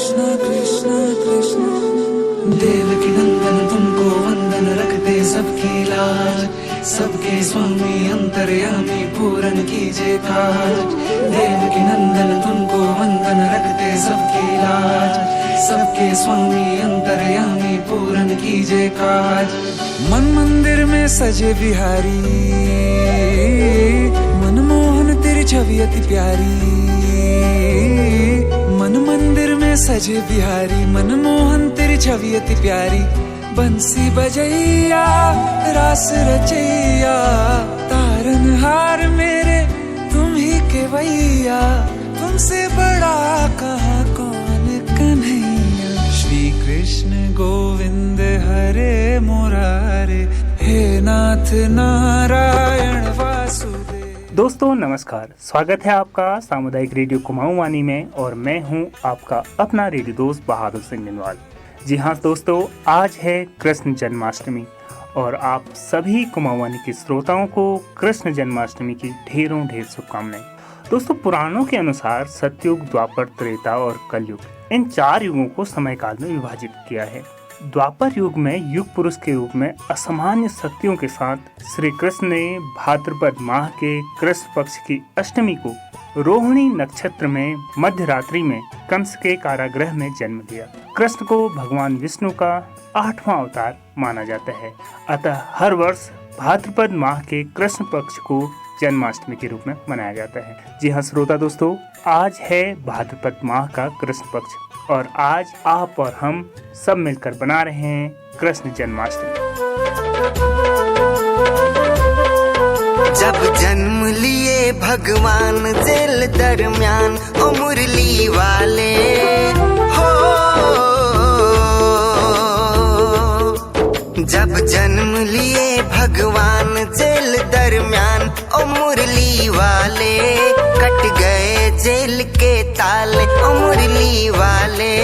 कृष्ण कृष्ण कृष्ण। देवकी नंदन तुमको वंदन, रखते सबकी लाज, सबके स्वामी अंतर्यामी पूरन कीजिए काज। देवकी नंदन तुमको वंदन, रखते सबकी लाज, सबके स्वामी अंतर्यामी पूरन कीजिए काज। मन मंदिर में सजे बिहारी, मनमोहन तेरी छवि अति प्यारी। मन मंदिर में सजे बिहारी, मनमोहन तेरी छवि अति प्यारी। बंसी बजैया रास रचैया, तारनहार मेरे तुम ही केवैया। तुमसे बड़ा कहाँ कौन कन्हैया। श्री कृष्ण गोविंद हरे मुरारे, हे नाथ नारायण वासुदेव। दोस्तों नमस्कार, स्वागत है आपका सामुदायिक रेडियो कुमाऊं वाणी में और मैं हूं आपका अपना रेडियो दोस्त बहादुर सिंह निनवाल। जी हाँ दोस्तों, आज है कृष्ण जन्माष्टमी और आप सभी कुमाऊं वाणी के श्रोताओं को कृष्ण जन्माष्टमी की ढेरों ढेर शुभकामनाएं। दोस्तों, पुराणों के अनुसार सतयुग, द्वापर, त्रेता और कलयुग, इन 4 युगों को समय काल में विभाजित किया है। द्वापर युग में युग पुरुष के रूप में असामान्य शक्तियों के साथ श्री कृष्ण ने भाद्रपद माह के कृष्ण पक्ष की अष्टमी को रोहिणी नक्षत्र में मध्य रात्रि में कंस के कारागृह में जन्म लिया। कृष्ण को भगवान विष्णु का 8वां अवतार माना जाता है। अतः हर वर्ष भाद्रपद माह के कृष्ण पक्ष को जन्माष्टमी के रूप में मनाया जाता है। जी हाँ श्रोता दोस्तों, आज है भाद्रपद माह का कृष्ण पक्ष और आज आप और हम सब मिलकर बना रहे हैं कृष्ण जन्माष्टमी। जब जन्म लिए भगवान जेल दरमियान, ओ मुरली वाले हो। जब जन्म लिए भगवान जेल दरमियान, ओ मुरली वाले। कट गए जेल के ताले, ओ मुरली वाले।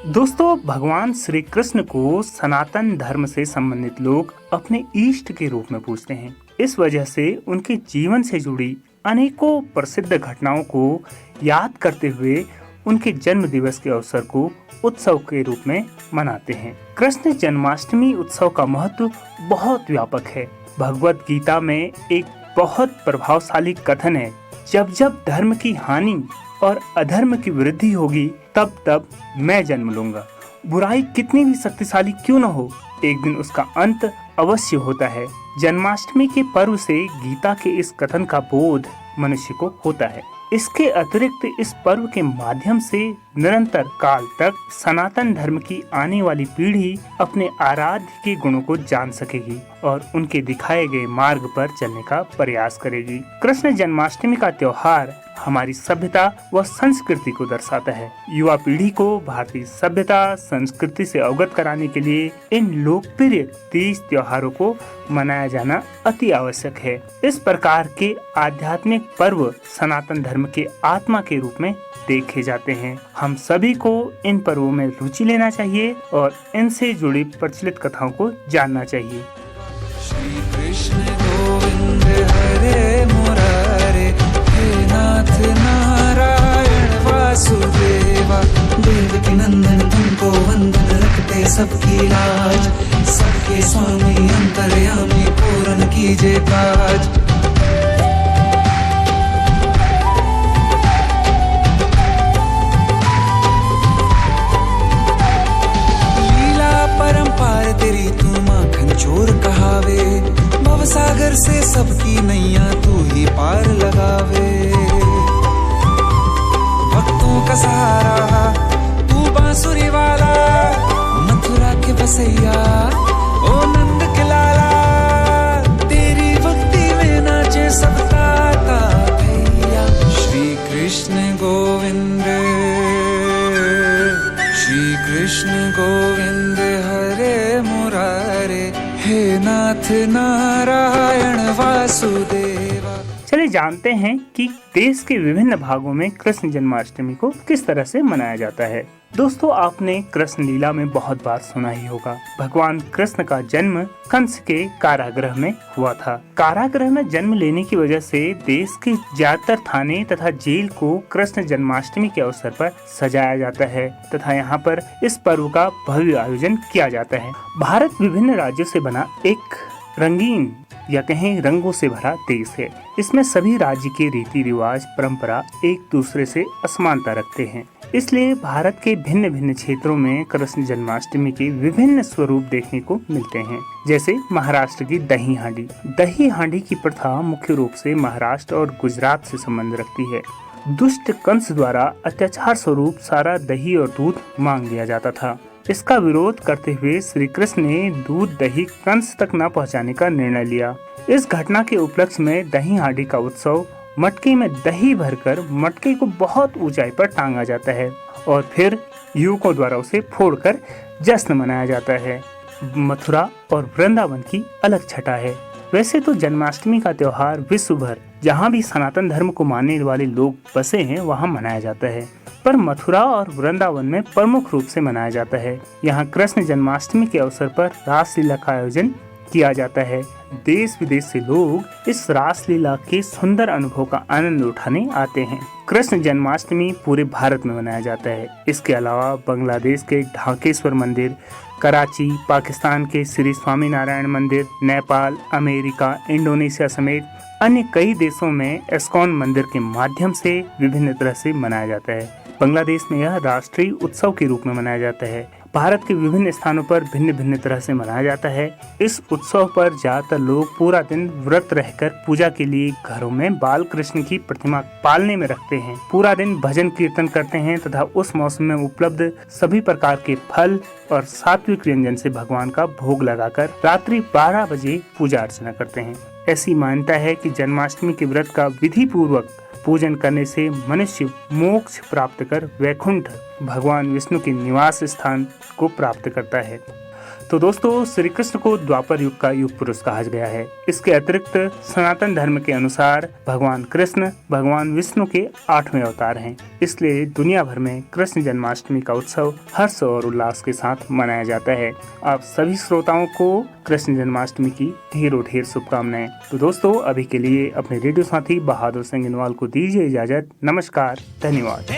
दोस्तों, भगवान श्री कृष्ण को सनातन धर्म से संबंधित लोग अपने इष्ट के रूप में पूजते हैं। इस वजह से उनके जीवन से जुड़ी अनेकों प्रसिद्ध घटनाओं को याद करते हुए उनके जन्म दिवस के अवसर को उत्सव के रूप में मनाते हैं। कृष्ण जन्माष्टमी उत्सव का महत्व बहुत व्यापक है। भगवत गीता में एक बहुत प्रभावशाली कथन है, जब जब धर्म की हानि और अधर्म की वृद्धि होगी तब तब मैं जन्म लूंगा। बुराई कितनी भी शक्तिशाली क्यों न हो, एक दिन उसका अंत अवश्य होता है। जन्माष्टमी के पर्व से गीता के इस कथन का बोध मनुष्य को होता है। इसके अतिरिक्त इस पर्व के माध्यम से निरंतर काल तक सनातन धर्म की आने वाली पीढ़ी अपने आराध्य के गुणों को जान सकेगी और उनके दिखाए गए मार्ग पर चलने का प्रयास करेगी। कृष्ण जन्माष्टमी का त्योहार हमारी सभ्यता व संस्कृति को दर्शाता है। युवा पीढ़ी को भारतीय सभ्यता संस्कृति से अवगत कराने के लिए इन लोकप्रिय तीज त्योहारों को मनाया जाना अति आवश्यक है। इस प्रकार के आध्यात्मिक पर्व सनातन धर्म के आत्मा के रूप में देखे जाते हैं। हम सभी को इन पर्वों में रुचि लेना चाहिए और इनसे जुड़ी प्रचलित कथाओं को जानना चाहिए। श्री कृष्ण गोविंद हरे मुरारे, हे नाथ नारायण वासुदेवा। देवकी नंदन तुमको वंदन, रखते सबकी लाज, सबके स्वामी अंतर्यामी पूरन कीजिए काज। परंपार तेरी तू माखन चोर कहावे, भवसागर से सबकी नैया तू ही पार लगावे। भक्तों का सहारा तू बांसुरी वाला, मथुरा के बसैया ओ नंद के लाला। तेरी भक्ति में नाचे सबका भैया। श्री कृष्ण गोविंद, श्री कृष्ण गोविंद हरे मुरारे, हे नाथ नारायण वासुदेवा। चलिए जानते हैं कि देश के विभिन्न भागों में कृष्ण जन्माष्टमी को किस तरह से मनाया जाता है। दोस्तों, आपने कृष्ण लीला में बहुत बार सुना ही होगा। भगवान कृष्ण का जन्म कंस के कारागृह में हुआ था। कारागृह में जन्म लेने की वजह से देश के ज्यादातर थाने तथा जेल को कृष्ण जन्माष्टमी के अवसर पर सजाया जाता है तथा यहाँ पर इस पर्व का भव्य आयोजन किया जाता है। भारत विभिन्न राज्यों से बना एक रंगीन या कहें रंगों से भरा देश है। इसमें सभी राज्य के रीति रिवाज परंपरा एक दूसरे से असमानता रखते हैं। इसलिए भारत के भिन्न भिन्न क्षेत्रों में कृष्ण जन्माष्टमी के विभिन्न स्वरूप देखने को मिलते हैं। जैसे महाराष्ट्र की दही हांडी। दही हांडी की प्रथा मुख्य रूप से महाराष्ट्र और गुजरात से संबंध रखती है। दुष्ट कंस द्वारा अत्याचार स्वरूप सारा दही और दूध मांग लिया जाता था। इसका विरोध करते हुए श्री कृष्ण ने दूध दही कंस तक न पहुंचाने का निर्णय लिया। इस घटना के उपलक्ष्य में दही हांडी का उत्सव मटके में दही भरकर मटके को बहुत ऊंचाई पर टांगा जाता है और फिर युवकों द्वारा उसे फोड़कर जश्न मनाया जाता है। मथुरा और वृंदावन की अलग छटा है। वैसे तो जन्माष्टमी का त्योहार विश्व भर जहाँ भी सनातन धर्म को मानने वाले लोग बसे हैं वहाँ मनाया जाता है, पर मथुरा और वृंदावन में प्रमुख रूप से मनाया जाता है। यहाँ कृष्ण जन्माष्टमी के अवसर पर रासलीला का आयोजन किया जाता है। देश विदेश से लोग इस रासलीला के सुंदर अनुभव का आनंद उठाने आते हैं। कृष्ण जन्माष्टमी पूरे भारत में मनाया जाता है। इसके अलावा बांग्लादेश के ढाकेश्वर मंदिर, कराची, पाकिस्तान के श्री स्वामीनारायण मंदिर, नेपाल, अमेरिका, इंडोनेशिया समेत अन्य कई देशों में इस्कॉन मंदिर के माध्यम से विभिन्न तरह से मनाया जाता है। बांग्लादेश में यह राष्ट्रीय उत्सव के रूप में मनाया जाता है। भारत के विभिन्न स्थानों पर भिन्न भिन्न तरह से मनाया जाता है। इस उत्सव पर ज्यादातर लोग पूरा दिन व्रत रहकर पूजा के लिए घरों में बाल कृष्ण की प्रतिमा पालने में रखते हैं। पूरा दिन भजन कीर्तन करते हैं तथा उस मौसम में उपलब्ध सभी प्रकार के फल और सात्विक व्यंजन से भगवान का भोग लगाकर रात्रि 12 बजे पूजा अर्चना करते हैं। ऐसी मान्यता है कि जन्माष्टमी के व्रत का विधि पूर्वक पूजन करने से मनुष्य मोक्ष प्राप्त कर वैकुंठ भगवान विष्णु के निवास स्थान को प्राप्त करता है। तो दोस्तों, श्री कृष्ण को द्वापर युग का युग पुरुष कहा गया है। इसके अतिरिक्त सनातन धर्म के अनुसार भगवान कृष्ण भगवान विष्णु के 8वें अवतार हैं। इसलिए दुनिया भर में कृष्ण जन्माष्टमी का उत्सव हर्ष और उल्लास के साथ मनाया जाता है। आप सभी श्रोताओं को कृष्ण जन्माष्टमी की ढेरों ढेर शुभकामनाएं। तो दोस्तों, अभी के लिए अपने रेडियो साथी बहादुर सिंह इनवाल को दीजिए इजाजत। नमस्कार, धन्यवाद।